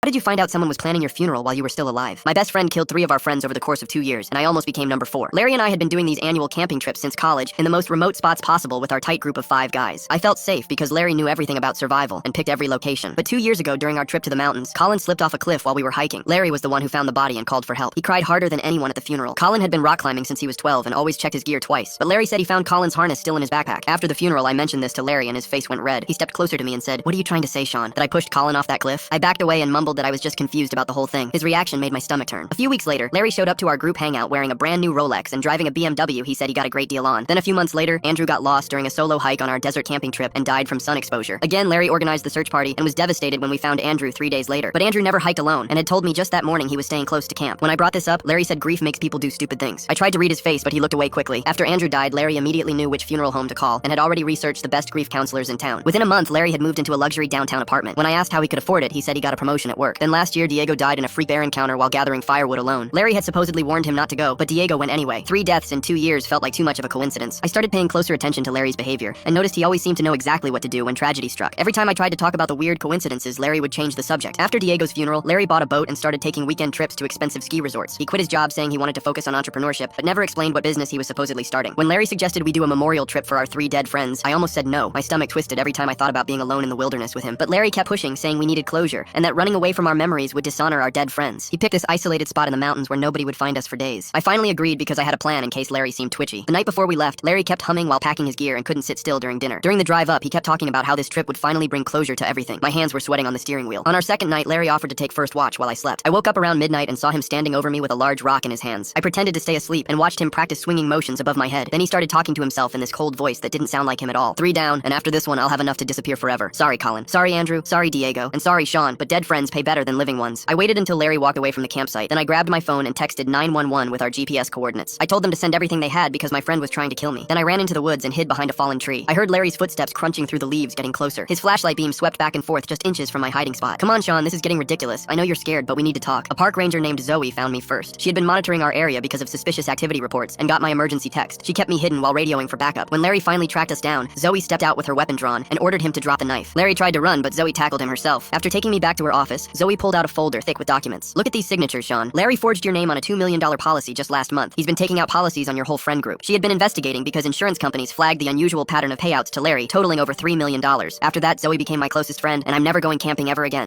How did you find out someone was planning your funeral while you were still alive? My best friend killed 3 of our friends over the course of 2 years, and I almost became number 4. Larry and I had been doing these annual camping trips since college in the most remote spots possible with our tight group of 5 guys. I felt safe because Larry knew everything about survival and picked every location. But 2 years ago during our trip to the mountains, Colin slipped off a cliff while we were hiking. Larry was the one who found the body and called for help. He cried harder than anyone at the funeral. Colin had been rock climbing since he was 12 and always checked his gear twice. But Larry said he found Colin's harness still in his backpack. After the funeral, I mentioned this to Larry and his face went red. He stepped closer to me and said, "What are you trying to say, Sean? That I pushed Colin off that cliff?" I backed away and mumbled that I was just confused about the whole thing. His reaction made my stomach turn. A few weeks later, Larry showed up to our group hangout wearing a brand new Rolex and driving a BMW he said he got a great deal on. Then a few months later, Andrew got lost during a solo hike on our desert camping trip and died from sun exposure. Again, Larry organized the search party and was devastated when we found Andrew 3 days later. But Andrew never hiked alone and had told me just that morning he was staying close to camp. When I brought this up, Larry said grief makes people do stupid things. I tried to read his face, but he looked away quickly. After Andrew died, Larry immediately knew which funeral home to call and had already researched the best grief counselors in town. Within a month, Larry had moved into a luxury downtown apartment. When I asked how he could afford it, he said he got a promotion at work. Then last year, Diego died in a freak bear encounter while gathering firewood alone. Larry had supposedly warned him not to go, but Diego went anyway. 3 deaths in 2 years felt like too much of a coincidence. I started paying closer attention to Larry's behavior and noticed he always seemed to know exactly what to do when tragedy struck. Every time I tried to talk about the weird coincidences, Larry would change the subject. After Diego's funeral, Larry bought a boat and started taking weekend trips to expensive ski resorts. He quit his job saying he wanted to focus on entrepreneurship, but never explained what business he was supposedly starting. When Larry suggested we do a memorial trip for our 3 dead friends, I almost said no. My stomach twisted every time I thought about being alone in the wilderness with him. But Larry kept pushing, saying we needed closure, and that running away from our memories would dishonor our dead friends. He picked this isolated spot in the mountains where nobody would find us for days. I finally agreed because I had a plan in case Larry seemed twitchy. The night before we left, Larry kept humming while packing his gear and couldn't sit still during dinner. During the drive up, he kept talking about how this trip would finally bring closure to everything. My hands were sweating on the steering wheel. On our second night, Larry offered to take first watch while I slept. I woke up around midnight and saw him standing over me with a large rock in his hands. I pretended to stay asleep and watched him practice swinging motions above my head. Then he started talking to himself in this cold voice that didn't sound like him at all. 3 down, and after this one, I'll have enough to disappear forever. Sorry, Colin. Sorry, Andrew. Sorry, Diego. And sorry, Sean, but dead friends pay better than living ones. I waited until Larry walked away from the campsite. Then I grabbed my phone and texted 911 with our GPS coordinates. I told them to send everything they had because my friend was trying to kill me. Then I ran into the woods and hid behind a fallen tree. I heard Larry's footsteps crunching through the leaves, getting closer. His flashlight beam swept back and forth just inches from my hiding spot. Come on, Sean, this is getting ridiculous. I know you're scared, but we need to talk. A park ranger named Zoe found me first. She had been monitoring our area because of suspicious activity reports and got my emergency text. She kept me hidden while radioing for backup. When Larry finally tracked us down, Zoe stepped out with her weapon drawn and ordered him to drop the knife. Larry tried to run, but Zoe tackled him herself. After taking me back to her office, Zoe pulled out a folder thick with documents. Look at these signatures, Sean. Larry forged your name on a $2 million policy just last month. He's been taking out policies on your whole friend group. She had been investigating because insurance companies flagged the unusual pattern of payouts to Larry, totaling over $3 million. After that, Zoe became my closest friend, and I'm never going camping ever again.